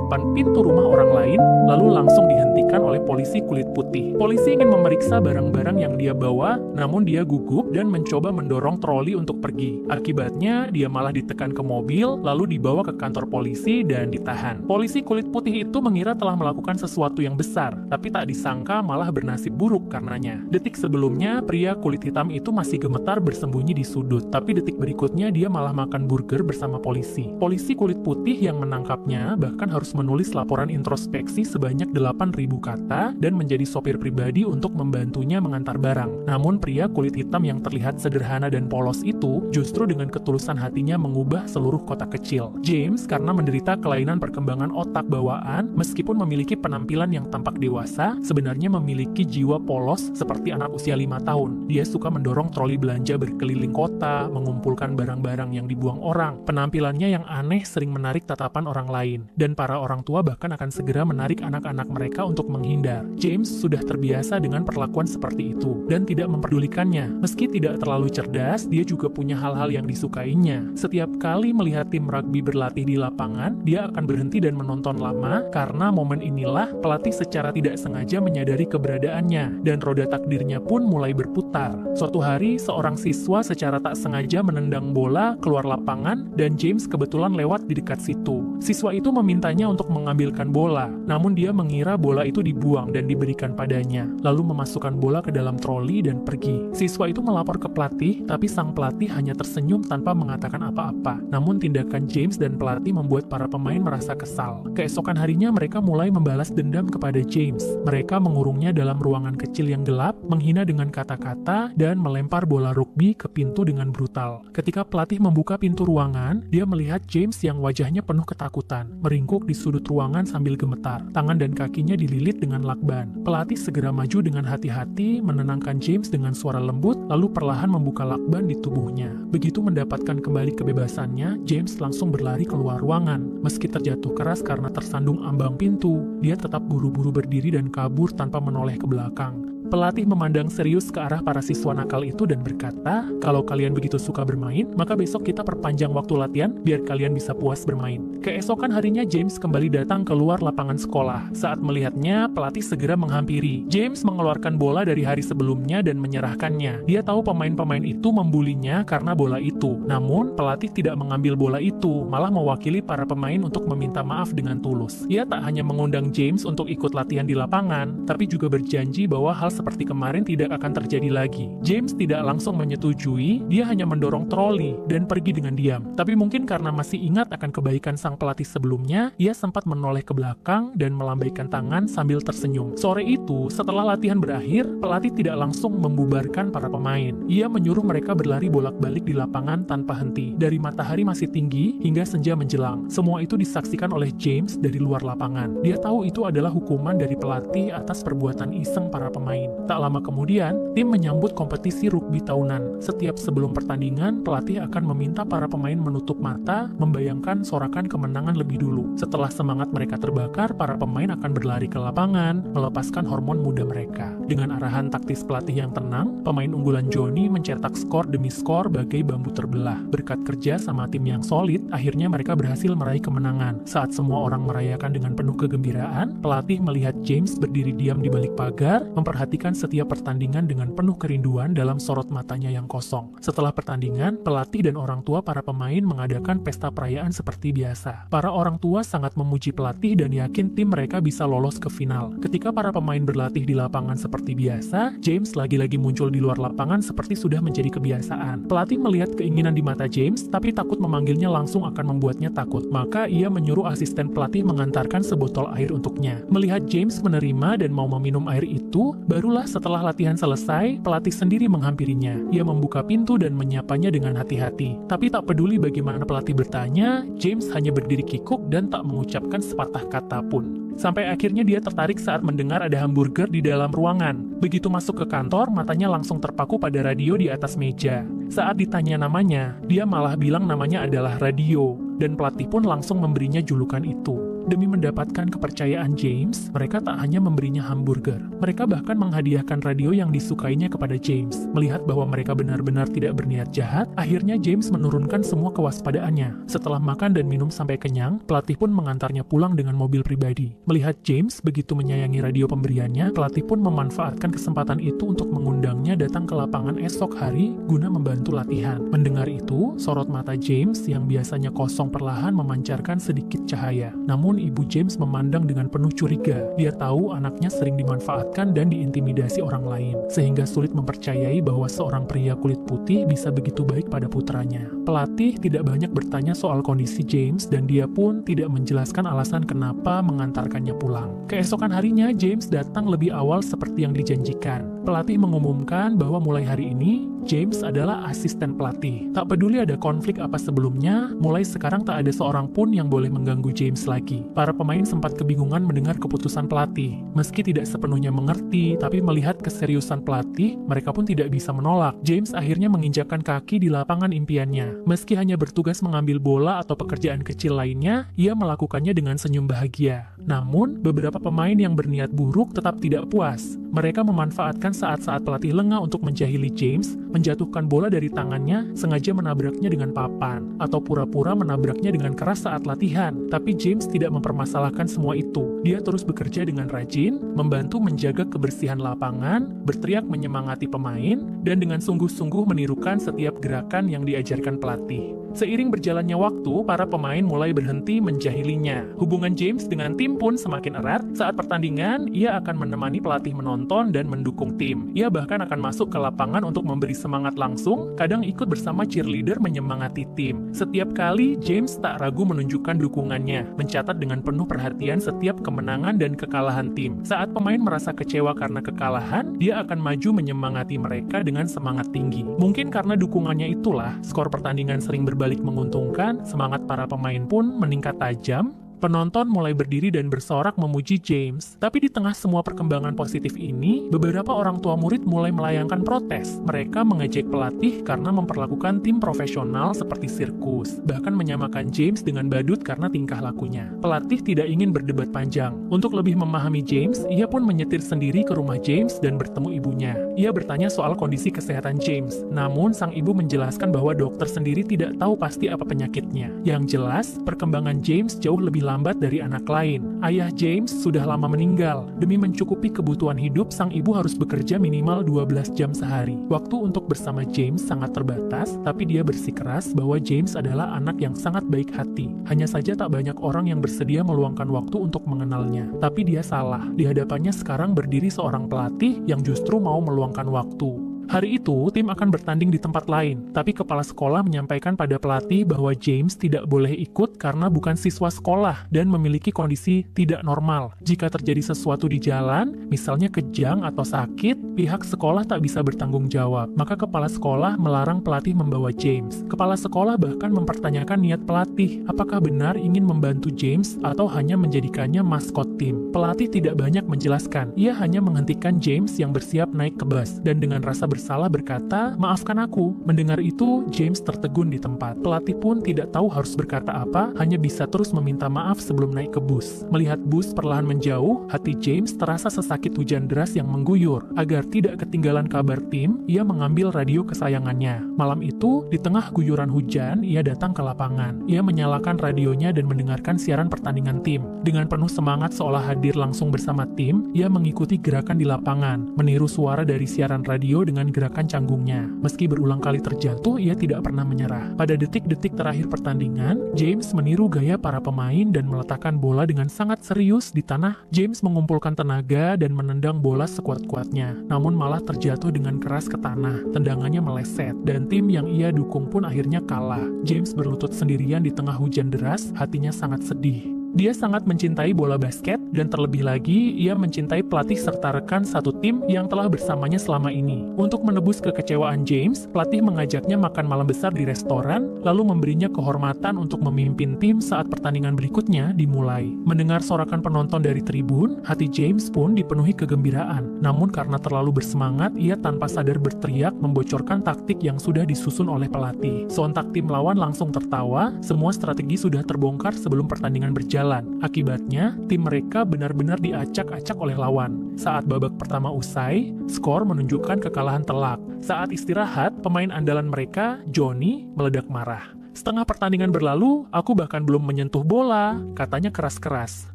depan pintu rumah orang lain, lalu langsung dihentikan oleh polisi kulit putih. Polisi ingin memeriksa barang-barang yang dia bawa, namun dia gugup dan mencoba mendorong troli untuk pergi. Akibatnya, dia malah ditekan ke mobil, lalu dibawa ke kantor polisi dan ditahan. Polisi kulit putih itu mengira telah melakukan sesuatu yang besar, tapi tak disangka malah bernasib buruk karenanya. Detik sebelumnya, pria kulit hitam itu masih gemetar bersembunyi di sudut, tapi detik berikutnya dia malah makan burger bersama polisi. Polisi kulit putih yang menangkapnya bahkan harus menulis laporan introspeksi sebanyak 8.000 kata dan menjadi sopir pribadi untuk membantunya mengantar barang. Namun pria kulit hitam yang terlihat sederhana dan polos itu justru dengan ketulusan hatinya mengubah seluruh kota kecil. James karena menderita kelainan perkembangan otak bawaan, meskipun memiliki penampilan yang tampak dewasa, sebenarnya memiliki jiwa polos seperti anak usia 5 tahun. Dia suka mendorong troli belanja berkeliling kota, mengumpulkan barang-barang yang dibuang orang. Penampilannya yang aneh sering menarik tatapan orang lain, dan para orang tua bahkan akan segera menarik anak-anak mereka untuk menghindar. James sudah terbiasa dengan perlakuan seperti itu, dan tidak memperdulikannya. Meski tidak terlalu cerdas, dia juga punya hal-hal yang disukainya. Setiap kali melihat tim rugby berlatih di lapangan, dia akan berhenti dan menonton lama, karena momen inilah pelatih secara tidak sengaja menyadari keberadaannya, dan roda takdirnya pun mulai berputar. Suatu hari, seorang siswa secara tak sengaja menendang bola keluar lapangan, dan James kebetulan lewat di dekat situ. Siswa itu memintanya untuk mengambilkan bola, namun dia mengira bola itu dibuang dan diberikan padanya, lalu memasukkan bola ke dalam troli dan pergi. Siswa itu melapor ke pelatih, tapi sang pelatih hanya tersenyum tanpa mengatakan apa-apa. Namun tindakan James dan pelatih membuat para pemain merasa kesal. Keesokan harinya mereka mulai membalas dendam kepada James. Mereka mengurungnya dalam ruangan kecil yang gelap, menghina dengan kata-kata, dan melempar bola rugby ke pintu dengan brutal. Ketika pelatih membuka pintu ruangan, dia melihat James yang wajahnya penuh ketakutan, meringkuk di sudut ruangan sambil gemetar. Tangan dan kakinya dililit dengan lakban. Pelatih segera maju dengan hati-hati, menenangkan James dengan suara lembut, lalu perlahan membuka lakban di tubuhnya. Begitu mendapatkan kembali kebebasannya, James langsung berlari keluar ruangan. Meski terjatuh keras karena tersandung ambang pintu, dia tetap buru-buru berdiri dan kabur tanpa menoleh ke belakang. Pelatih memandang serius ke arah para siswa nakal itu dan berkata, "Kalau kalian begitu suka bermain, maka besok kita perpanjang waktu latihan biar kalian bisa puas bermain." Keesokan harinya James kembali datang keluar lapangan sekolah. Saat melihatnya, pelatih segera menghampiri. James mengeluarkan bola dari hari sebelumnya dan menyerahkannya. Dia tahu pemain-pemain itu membulinya karena bola itu. Namun, pelatih tidak mengambil bola itu, malah mewakili para pemain untuk meminta maaf dengan tulus. Ia tak hanya mengundang James untuk ikut latihan di lapangan, tapi juga berjanji bahwa hal seperti kemarin tidak akan terjadi lagi. James tidak langsung menyetujui, dia hanya mendorong troli dan pergi dengan diam. Tapi mungkin karena masih ingat akan kebaikan sang pelatih sebelumnya, ia sempat menoleh ke belakang dan melambaikan tangan sambil tersenyum. Sore itu, setelah latihan berakhir, pelatih tidak langsung membubarkan para pemain. Ia menyuruh mereka berlari bolak-balik di lapangan tanpa henti, dari matahari masih tinggi hingga senja menjelang. Semua itu disaksikan oleh James dari luar lapangan. Dia tahu itu adalah hukuman dari pelatih atas perbuatan iseng para pemain. Tak lama kemudian, tim menyambut kompetisi rugby tahunan. Setiap sebelum pertandingan, pelatih akan meminta para pemain menutup mata, membayangkan sorakan kemenangan lebih dulu. Setelah semangat mereka terbakar, para pemain akan berlari ke lapangan, melepaskan hormon muda mereka. Dengan arahan taktis pelatih yang tenang, pemain unggulan Johnny mencetak skor demi skor bagai bambu terbelah. Berkat kerja sama tim yang solid, akhirnya mereka berhasil meraih kemenangan. Saat semua orang merayakan dengan penuh kegembiraan, pelatih melihat James berdiri diam di balik pagar, memperhatikan setiap pertandingan dengan penuh kerinduan dalam sorot matanya yang kosong. Setelah pertandingan, pelatih dan orang tua para pemain mengadakan pesta perayaan seperti biasa. Para orang tua sangat memuji pelatih dan yakin tim mereka bisa lolos ke final. Ketika para pemain berlatih di lapangan seperti biasa, James lagi-lagi muncul di luar lapangan seperti sudah menjadi kebiasaan. Pelatih melihat keinginan di mata James, tapi takut memanggilnya langsung akan membuatnya takut. Maka ia menyuruh asisten pelatih mengantarkan sebotol air untuknya. Melihat James menerima dan mau meminum air itu, barulah setelah latihan selesai, pelatih sendiri menghampirinya. Ia membuka pintu dan menyapanya dengan hati-hati. Tapi tak peduli bagaimana pelatih bertanya, James hanya berdiri kikuk dan tak mengucapkan sepatah kata pun. Sampai akhirnya dia tertarik saat mendengar ada hamburger di dalam ruangan. Begitu masuk ke kantor, matanya langsung terpaku pada radio di atas meja. Saat ditanya namanya, dia malah bilang namanya adalah Radio, dan pelatih pun langsung memberinya julukan itu. Demi mendapatkan kepercayaan James, mereka tak hanya memberinya hamburger. Mereka bahkan menghadiahkan radio yang disukainya kepada James. Melihat bahwa mereka benar-benar tidak berniat jahat, akhirnya James menurunkan semua kewaspadaannya. Setelah makan dan minum sampai kenyang, pelatih pun mengantarnya pulang dengan mobil pribadi. Melihat James begitu menyayangi radio pemberiannya, pelatih pun memanfaatkan kesempatan itu untuk mengundangnya datang ke lapangan esok hari guna membantu latihan. Mendengar itu, sorot mata James yang biasanya kosong perlahan memancarkan sedikit cahaya. Namun ibu James memandang dengan penuh curiga. Dia tahu anaknya sering dimanfaatkan dan diintimidasi orang lain, sehingga sulit mempercayai bahwa seorang pria kulit putih bisa begitu baik pada putranya. Pelatih tidak banyak bertanya soal kondisi James dan dia pun tidak menjelaskan alasan kenapa mengantarkannya pulang. Keesokan harinya, James datang lebih awal seperti yang dijanjikan. Pelatih mengumumkan bahwa mulai hari ini, James adalah asisten pelatih. Tak peduli ada konflik apa sebelumnya, mulai sekarang tak ada seorang pun yang boleh mengganggu James lagi. Para pemain sempat kebingungan mendengar keputusan pelatih. Meski tidak sepenuhnya mengerti, tapi melihat keseriusan pelatih, mereka pun tidak bisa menolak. James akhirnya menginjakkan kaki di lapangan impiannya. Meski hanya bertugas mengambil bola atau pekerjaan kecil lainnya, ia melakukannya dengan senyum bahagia. Namun, beberapa pemain yang berniat buruk tetap tidak puas. Mereka memanfaatkan saat-saat pelatih lengah untuk menjahili James, menjatuhkan bola dari tangannya, sengaja menabraknya dengan papan, atau pura-pura menabraknya dengan keras saat latihan. Tapi James tidak mempermasalahkan semua itu. Dia terus bekerja dengan rajin, membantu menjaga kebersihan lapangan, berteriak menyemangati pemain, dan dengan sungguh-sungguh menirukan setiap gerakan yang diajarkan pelatih. Seiring berjalannya waktu, para pemain mulai berhenti menjahilinya. Hubungan James dengan tim pun semakin erat. Saat pertandingan, ia akan menemani pelatih menonton dan mendukung tim. Ia bahkan akan masuk ke lapangan untuk memberi semangat langsung, kadang ikut bersama cheerleader menyemangati tim. Setiap kali, James tak ragu menunjukkan dukungannya, mencatat dengan penuh perhatian setiap kemenangan dan kekalahan tim. Saat pemain merasa kecewa karena kekalahan, dia akan maju menyemangati mereka dengan semangat tinggi. Mungkin karena dukungannya itulah, skor pertandingan sering berbalik menguntungkan, semangat para pemain pun meningkat tajam. Penonton mulai berdiri dan bersorak memuji James. Tapi di tengah semua perkembangan positif ini, beberapa orang tua murid mulai melayangkan protes. Mereka mengejek pelatih karena memperlakukan tim profesional seperti sirkus, bahkan menyamakan James dengan badut karena tingkah lakunya. Pelatih tidak ingin berdebat panjang. Untuk lebih memahami James, ia pun menyetir sendiri ke rumah James dan bertemu ibunya. Ia bertanya soal kondisi kesehatan James, namun sang ibu menjelaskan bahwa dokter sendiri tidak tahu pasti apa penyakitnya. Yang jelas, perkembangan James jauh lebih lambat dari anak lain. Ayah James sudah lama meninggal. Demi mencukupi kebutuhan hidup, sang ibu harus bekerja minimal 12 jam sehari. Waktu untuk bersama James sangat terbatas, tapi dia bersikeras bahwa James adalah anak yang sangat baik hati. Hanya saja tak banyak orang yang bersedia meluangkan waktu untuk mengenalnya. Tapi dia salah. Di hadapannya sekarang berdiri seorang pelatih yang justru mau meluangkan waktu. Hari itu, tim akan bertanding di tempat lain, tapi kepala sekolah menyampaikan pada pelatih bahwa James tidak boleh ikut karena bukan siswa sekolah dan memiliki kondisi tidak normal. Jika terjadi sesuatu di jalan, misalnya kejang atau sakit, pihak sekolah tak bisa bertanggung jawab. Maka kepala sekolah melarang pelatih membawa James. Kepala sekolah bahkan mempertanyakan niat pelatih, apakah benar ingin membantu James atau hanya menjadikannya maskot tim. Pelatih tidak banyak menjelaskan, ia hanya menghentikan James yang bersiap naik ke bus, dan dengan rasa bersalah berkata, "Maafkan aku." Mendengar itu, James tertegun di tempat. Pelatih pun tidak tahu harus berkata apa, hanya bisa terus meminta maaf sebelum naik ke bus. Melihat bus perlahan menjauh, hati James terasa sesakit hujan deras yang mengguyur. Agar tidak ketinggalan kabar tim, ia mengambil radio kesayangannya. Malam itu, di tengah guyuran hujan, ia datang ke lapangan. Ia menyalakan radionya dan mendengarkan siaran pertandingan tim. Dengan penuh semangat seolah hadir langsung bersama tim, ia mengikuti gerakan di lapangan, meniru suara dari siaran radio dengan gerakan canggungnya. Meski berulang kali terjatuh, ia tidak pernah menyerah. Pada detik-detik terakhir pertandingan, James meniru gaya para pemain dan meletakkan bola dengan sangat serius di tanah. James mengumpulkan tenaga dan menendang bola sekuat-kuatnya, namun malah terjatuh dengan keras ke tanah. Tendangannya meleset, dan tim yang ia dukung pun akhirnya kalah. James berlutut sendirian di tengah hujan deras, hatinya sangat sedih. Dia sangat mencintai bola basket, dan terlebih lagi, ia mencintai pelatih serta rekan satu tim yang telah bersamanya selama ini. Untuk menebus kekecewaan James, pelatih mengajaknya makan malam besar di restoran, lalu memberinya kehormatan untuk memimpin tim saat pertandingan berikutnya dimulai. Mendengar sorakan penonton dari tribun, hati James pun dipenuhi kegembiraan. Namun karena terlalu bersemangat, ia tanpa sadar berteriak membocorkan taktik yang sudah disusun oleh pelatih. Sontak tim lawan langsung tertawa, semua strategi sudah terbongkar sebelum pertandingan berjalan. berjalan. Akibatnya, tim mereka benar-benar diacak-acak oleh lawan. Saat babak pertama usai, skor menunjukkan kekalahan telak. Saat istirahat, pemain andalan mereka, Johnny, meledak marah. "Setengah pertandingan berlalu, aku bahkan belum menyentuh bola," katanya keras-keras.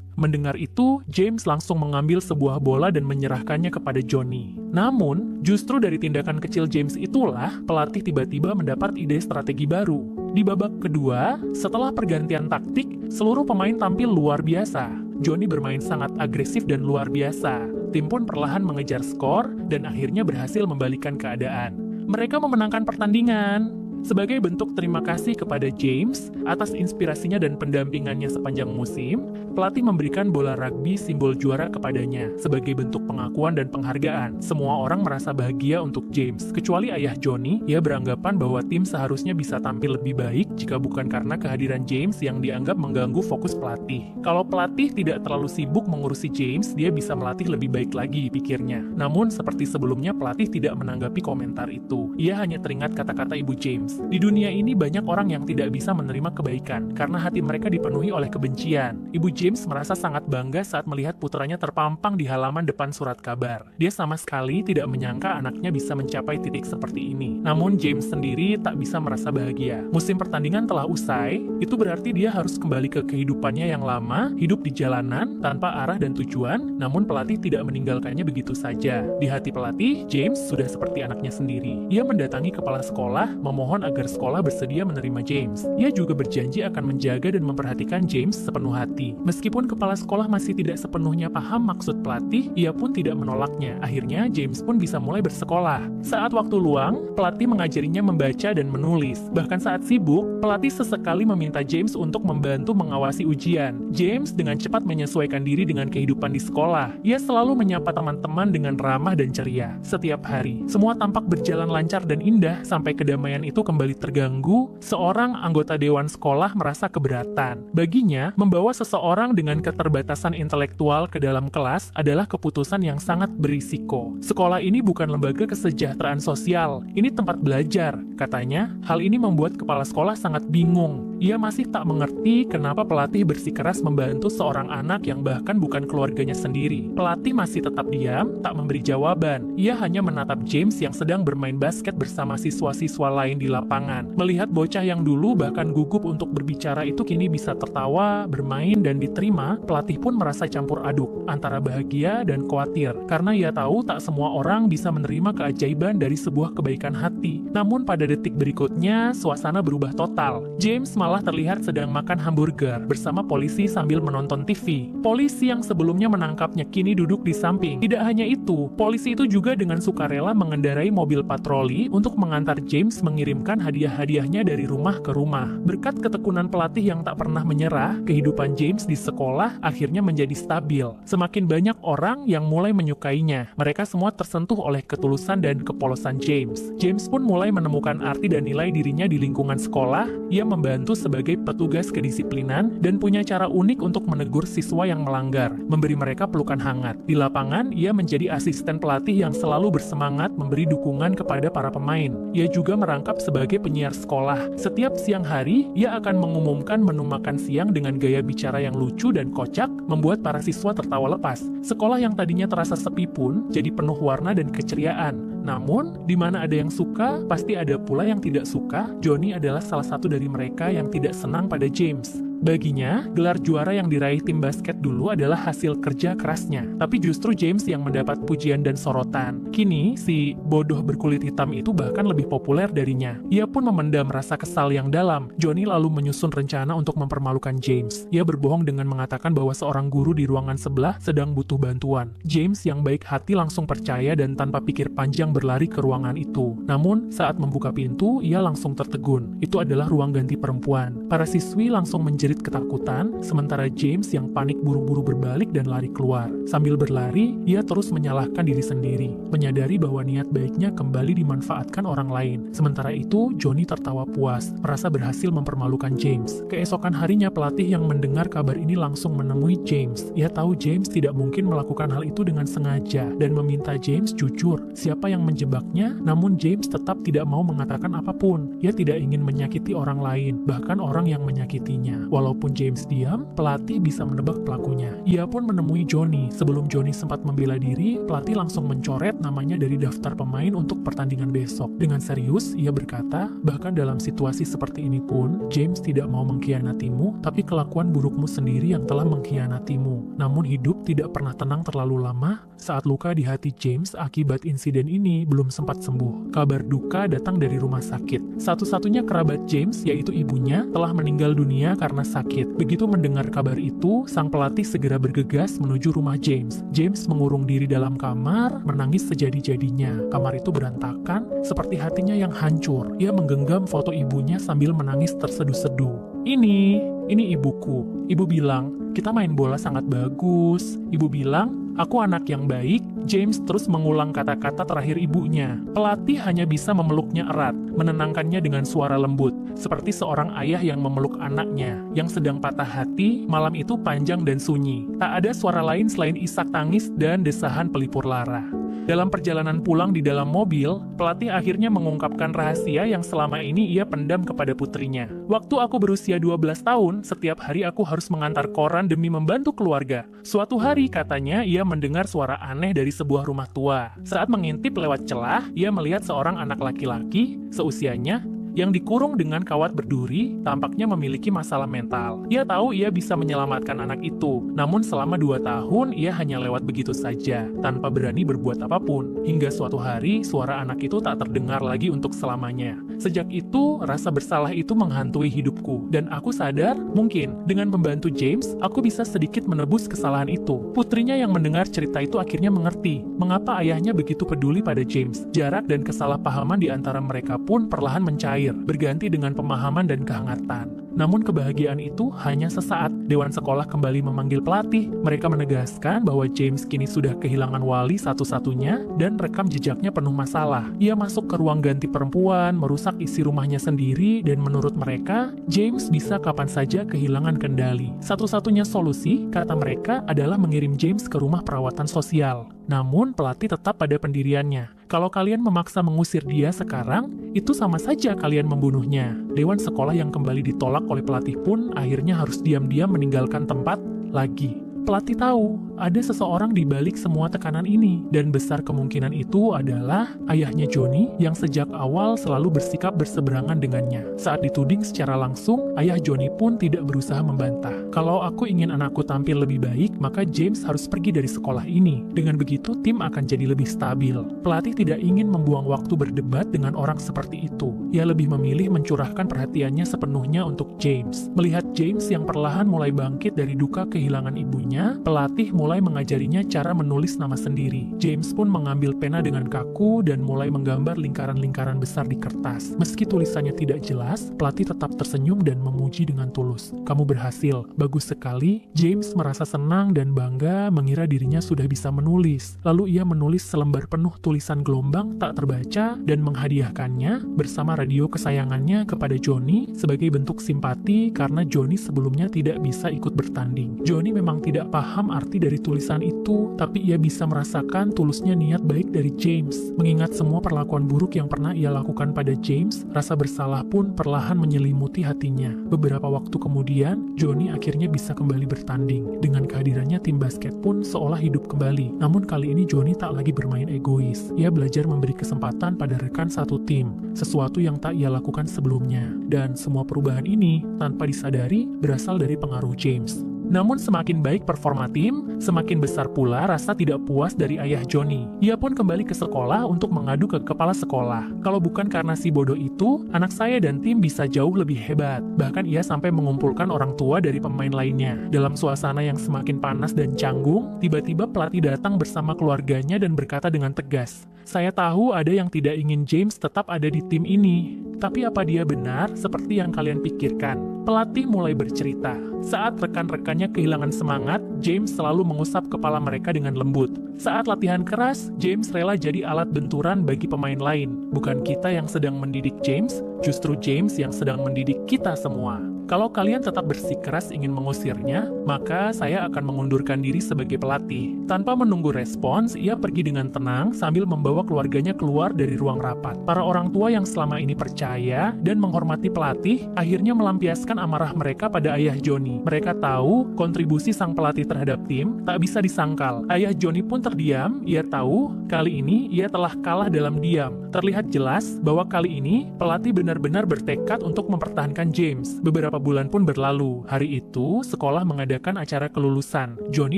Mendengar itu, James langsung mengambil sebuah bola dan menyerahkannya kepada Johnny. Namun, justru dari tindakan kecil James itulah pelatih tiba-tiba mendapat ide strategi baru. Di babak kedua, setelah pergantian taktik, seluruh pemain tampil luar biasa. Johnny bermain sangat agresif dan luar biasa. Tim pun perlahan mengejar skor dan akhirnya berhasil membalikan keadaan. Mereka memenangkan pertandingan. Sebagai bentuk terima kasih kepada James atas inspirasinya dan pendampingannya sepanjang musim, pelatih memberikan bola rugby simbol juara kepadanya sebagai bentuk pengakuan dan penghargaan. Semua orang merasa bahagia untuk James, kecuali ayah Johnny. Ia beranggapan bahwa tim seharusnya bisa tampil lebih baik jika bukan karena kehadiran James yang dianggap mengganggu fokus pelatih. Kalau pelatih tidak terlalu sibuk mengurusi James, dia bisa melatih lebih baik lagi, pikirnya. Namun, seperti sebelumnya, pelatih tidak menanggapi komentar itu. Ia hanya teringat kata-kata ibu James. Di dunia ini banyak orang yang tidak bisa menerima kebaikan karena hati mereka dipenuhi oleh kebencian. Ibu James merasa sangat bangga saat melihat putranya terpampang di halaman depan surat kabar. Dia sama sekali tidak menyangka anaknya bisa mencapai titik seperti ini. Namun James sendiri tak bisa merasa bahagia. Musim pertandingan telah usai, itu berarti dia harus kembali ke kehidupannya yang lama, hidup di jalanan tanpa arah dan tujuan, namun pelatih tidak meninggalkannya begitu saja. Di hati pelatih, James sudah seperti anaknya sendiri. Ia mendatangi kepala sekolah, memohon agar sekolah bersedia menerima James. Ia juga berjanji akan menjaga dan memperhatikan James sepenuh hati. Meskipun kepala sekolah masih tidak sepenuhnya paham maksud pelatih, ia pun tidak menolaknya. Akhirnya, James pun bisa mulai bersekolah. Saat waktu luang, pelatih mengajarinya membaca dan menulis. Bahkan saat sibuk, pelatih sesekali meminta James untuk membantu mengawasi ujian. James dengan cepat menyesuaikan diri dengan kehidupan di sekolah. Ia selalu menyapa teman-teman dengan ramah dan ceria. Setiap hari, semua tampak berjalan lancar dan indah sampai kedamaian itu kembali terganggu. Seorang anggota dewan sekolah merasa keberatan. Baginya, membawa seseorang dengan keterbatasan intelektual ke dalam kelas adalah keputusan yang sangat berisiko. Sekolah ini bukan lembaga kesejahteraan sosial, ini tempat belajar, katanya. Hal ini membuat kepala sekolah sangat bingung. Ia masih tak mengerti kenapa pelatih bersikeras membantu seorang anak yang bahkan bukan keluarganya sendiri. Pelatih masih tetap diam, tak memberi jawaban. Ia hanya menatap James yang sedang bermain basket bersama siswa-siswa lain di lapangan. Melihat bocah yang dulu bahkan gugup untuk berbicara itu kini bisa tertawa, bermain, dan diterima, pelatih pun merasa campur aduk antara bahagia dan khawatir. Karena ia tahu tak semua orang bisa menerima keajaiban dari sebuah kebaikan hati. Namun pada detik berikutnya, suasana berubah total. James malah terlihat sedang makan hamburger bersama polisi sambil menonton TV. Polisi yang sebelumnya menangkapnya kini duduk di samping. Tidak hanya itu, polisi itu juga dengan sukarela mengendarai mobil patroli untuk mengantar James mengirimkan hadiah-hadiahnya dari rumah ke rumah. Berkat ketekunan pelatih yang tak pernah menyerah, kehidupan James di sekolah akhirnya menjadi stabil. Semakin banyak orang yang mulai menyukainya. Mereka semua tersentuh oleh ketulusan dan kepolosan James. James pun mulai menemukan arti dan nilai dirinya di lingkungan sekolah. Ia membantu sebagai petugas kedisiplinan dan punya cara unik untuk menegur siswa yang melanggar, memberi mereka pelukan hangat. Di lapangan, ia menjadi asisten pelatih yang selalu bersemangat memberi dukungan kepada para pemain. Ia juga merangkap sebagai penyiar sekolah. Setiap siang hari, ia akan mengumumkan menu makan siang dengan gaya bicara yang lucu dan kocak, membuat para siswa tertawa lepas. Sekolah yang tadinya terasa sepi pun jadi penuh warna dan keceriaan. Namun, di mana ada yang suka, pasti ada pula yang tidak suka. Johnny adalah salah satu dari mereka yang tidak senang pada James. Baginya, gelar juara yang diraih tim basket dulu adalah hasil kerja kerasnya. Tapi justru James yang mendapat pujian dan sorotan. Kini, si bodoh berkulit hitam itu bahkan lebih populer darinya. Ia pun memendam rasa kesal yang dalam. Johnny lalu menyusun rencana untuk mempermalukan James. Ia berbohong dengan mengatakan bahwa seorang guru di ruangan sebelah sedang butuh bantuan. James yang baik hati langsung percaya dan tanpa pikir panjang berlari ke ruangan itu. Namun, saat membuka pintu, ia langsung tertegun. Itu adalah ruang ganti perempuan. Para siswi langsung menjerit ketakutan, sementara James yang panik buru-buru berbalik dan lari keluar. Sambil berlari, ia terus menyalahkan diri sendiri, menyadari bahwa niat baiknya kembali dimanfaatkan orang lain. Sementara itu, Johnny tertawa puas, merasa berhasil mempermalukan James. Keesokan harinya, pelatih yang mendengar kabar ini langsung menemui James. Ia tahu James tidak mungkin melakukan hal itu dengan sengaja, dan meminta James jujur siapa yang menjebaknya. Namun James tetap tidak mau mengatakan apapun. Ia tidak ingin menyakiti orang lain, bahkan orang yang menyakitinya. Walaupun James diam, pelatih bisa menebak pelakunya. Ia pun menemui Johnny. Sebelum Johnny sempat membela diri, pelatih langsung mencoret namanya dari daftar pemain untuk pertandingan besok. Dengan serius, ia berkata, bahkan dalam situasi seperti ini pun, James tidak mau mengkhianatimu, tapi kelakuan burukmu sendiri yang telah mengkhianatimu. Namun hidup tidak pernah tenang terlalu lama. Saat luka di hati James akibat insiden ini belum sempat sembuh. Kabar duka datang dari rumah sakit. Satu-satunya kerabat James, yaitu ibunya, telah meninggal dunia karena sakit. Begitu mendengar kabar itu, sang pelatih segera bergegas menuju rumah James. James mengurung diri dalam kamar, menangis sejadi-jadinya. Kamar itu berantakan, seperti hatinya yang hancur. Ia menggenggam foto ibunya sambil menangis terseduh-seduh. Ini ibuku. Ibu bilang, kita main bola sangat bagus. Ibu bilang, aku anak yang baik. James terus mengulang kata-kata terakhir ibunya. Pelatih hanya bisa memeluknya erat, menenangkannya dengan suara lembut, seperti seorang ayah yang memeluk anaknya, yang sedang patah hati. Malam itu panjang dan sunyi. Tak ada suara lain selain isak tangis dan desahan pelipur lara. Dalam perjalanan pulang di dalam mobil, pelatih akhirnya mengungkapkan rahasia yang selama ini ia pendam kepada putrinya. Waktu aku berusia 12 tahun, setiap hari aku harus mengantar koran demi membantu keluarga. Suatu hari, katanya, ia mendengar suara aneh dari sebuah rumah tua. Saat mengintip lewat celah, ia melihat seorang anak laki-laki, seusianya, yang dikurung dengan kawat berduri, tampaknya memiliki masalah mental. Ia tahu ia bisa menyelamatkan anak itu, namun selama 2 tahun ia hanya lewat begitu saja, tanpa berani berbuat apapun. Hingga suatu hari, suara anak itu tak terdengar lagi untuk selamanya. Sejak itu, rasa bersalah itu menghantui hidupku, dan aku sadar, mungkin, dengan membantu James, aku bisa sedikit menebus kesalahan itu. Putrinya yang mendengar cerita itu akhirnya mengerti, mengapa ayahnya begitu peduli pada James. Jarak dan kesalahpahaman di antara mereka pun perlahan mencair, berganti dengan pemahaman dan kehangatan. Namun kebahagiaan itu hanya sesaat. Dewan sekolah kembali memanggil pelatih. Mereka menegaskan bahwa James kini sudah kehilangan wali satu-satunya dan rekam jejaknya penuh masalah. Ia masuk ke ruang ganti perempuan, merusak isi rumahnya sendiri, dan menurut mereka, James bisa kapan saja kehilangan kendali. Satu-satunya solusi, kata mereka, adalah mengirim James ke rumah perawatan sosial. Namun pelatih tetap pada pendiriannya. Kalau kalian memaksa mengusir dia sekarang, itu sama saja kalian membunuhnya. Dewan sekolah yang kembali ditolak oleh pelatih pun akhirnya harus diam-diam meninggalkan tempat lagi. Pelatih tahu ada seseorang di balik semua tekanan ini, dan besar kemungkinan itu adalah ayahnya Johnny yang sejak awal selalu bersikap berseberangan dengannya. Saat dituding secara langsung, ayah Johnny pun tidak berusaha membantah. Kalau aku ingin anakku tampil lebih baik, maka James harus pergi dari sekolah ini. Dengan begitu, tim akan jadi lebih stabil. Pelatih tidak ingin membuang waktu berdebat dengan orang seperti itu. Ia lebih memilih mencurahkan perhatiannya sepenuhnya untuk James. Melihat James yang perlahan mulai bangkit dari duka kehilangan ibunya, pelatih mulai mengajarinya cara menulis nama sendiri. James pun mengambil pena dengan kaku dan mulai menggambar lingkaran-lingkaran besar di kertas. Meski tulisannya tidak jelas, pelatih tetap tersenyum dan memuji dengan tulus. Kamu berhasil, bagus sekali. James merasa senang dan bangga mengira dirinya sudah bisa menulis. Lalu ia menulis selembar penuh tulisan gelombang tak terbaca dan menghadiahkannya bersama radio kesayangannya kepada Johnny sebagai bentuk simpati karena Johnny sebelumnya tidak bisa ikut bertanding. Johnny memang tidak paham arti dari tulisan itu, tapi ia bisa merasakan tulusnya niat baik dari James. Mengingat semua perlakuan buruk yang pernah ia lakukan pada James, rasa bersalah pun perlahan menyelimuti hatinya. Beberapa waktu kemudian, Johnny akhirnya bisa kembali bertanding. Dengan kehadirannya, tim basket pun seolah hidup kembali. Namun kali ini Johnny tak lagi bermain egois. Ia belajar memberi kesempatan pada rekan satu tim, sesuatu yang tak ia lakukan sebelumnya. Dan semua perubahan ini, tanpa disadari, berasal dari pengaruh James. Namun semakin baik performa tim, semakin besar pula rasa tidak puas dari ayah Johnny. Ia pun kembali ke sekolah untuk mengadu ke kepala sekolah. Kalau bukan karena si bodoh itu, anak saya dan tim bisa jauh lebih hebat. Bahkan ia sampai mengumpulkan orang tua dari pemain lainnya. Dalam suasana yang semakin panas dan canggung, tiba-tiba pelatih datang bersama keluarganya dan berkata dengan tegas, "Saya tahu ada yang tidak ingin James tetap ada di tim ini. Tapi apa dia benar seperti yang kalian pikirkan?" Pelatih mulai bercerita. Saat rekan-rekannya kehilangan semangat, James selalu mengusap kepala mereka dengan lembut. Saat latihan keras, James rela jadi alat benturan bagi pemain lain. Bukan kita yang sedang mendidik James, justru James yang sedang mendidik kita semua. Kalau kalian tetap bersikeras ingin mengusirnya, maka saya akan mengundurkan diri sebagai pelatih. Tanpa menunggu respons, ia pergi dengan tenang sambil membawa keluarganya keluar dari ruang rapat. Para orang tua yang selama ini percaya dan menghormati pelatih, akhirnya melampiaskan amarah mereka pada ayah Johnny. Mereka tahu kontribusi sang pelatih terhadap tim tak bisa disangkal. Ayah Johnny pun terdiam, ia tahu kali ini ia telah kalah dalam diam. Terlihat jelas bahwa kali ini pelatih benar-benar bertekad untuk mempertahankan James. Beberapa bulan pun berlalu. Hari itu, sekolah mengadakan acara kelulusan. Johnny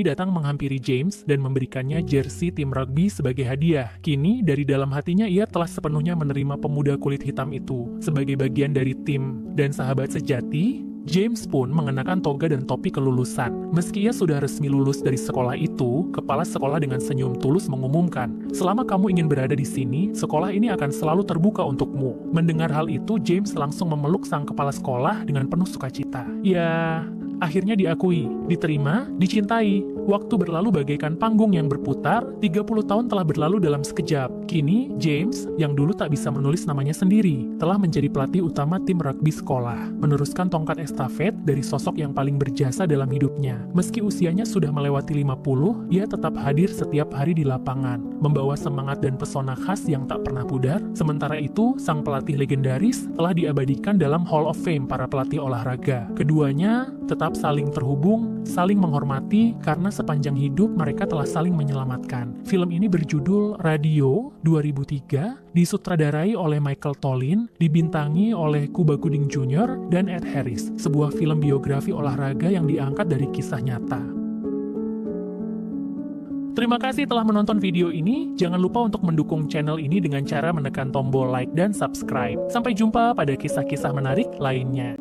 datang menghampiri James dan memberikannya jersey tim rugby sebagai hadiah. Kini, dari dalam hatinya ia telah sepenuhnya menerima pemuda kulit hitam itu sebagai bagian dari tim dan sahabat sejati. James pun mengenakan toga dan topi kelulusan. Meski ia sudah resmi lulus dari sekolah itu, kepala sekolah dengan senyum tulus mengumumkan, selama kamu ingin berada di sini, sekolah ini akan selalu terbuka untukmu. Mendengar hal itu, James langsung memeluk sang kepala sekolah dengan penuh sukacita. Ya, akhirnya diakui, diterima, dicintai. Waktu berlalu bagaikan panggung yang berputar, 30 tahun telah berlalu dalam sekejap. Kini, James, yang dulu tak bisa menulis namanya sendiri, telah menjadi pelatih utama tim rugby sekolah, meneruskan tongkat estafet dari sosok yang paling berjasa dalam hidupnya. Meski usianya sudah melewati 50, ia tetap hadir setiap hari di lapangan, membawa semangat dan pesona khas yang tak pernah pudar. Sementara itu, sang pelatih legendaris telah diabadikan dalam Hall of Fame para pelatih olahraga. Keduanya tetap saling terhubung, saling menghormati, karena sepanjang hidup mereka telah saling menyelamatkan. Film ini berjudul Radio 2003, disutradarai oleh Michael Tollin, dibintangi oleh Cuba Gooding Jr. dan Ed Harris, sebuah film biografi olahraga yang diangkat dari kisah nyata. Terima kasih telah menonton video ini. Jangan lupa untuk mendukung channel ini dengan cara menekan tombol like dan subscribe. Sampai jumpa pada kisah-kisah menarik lainnya.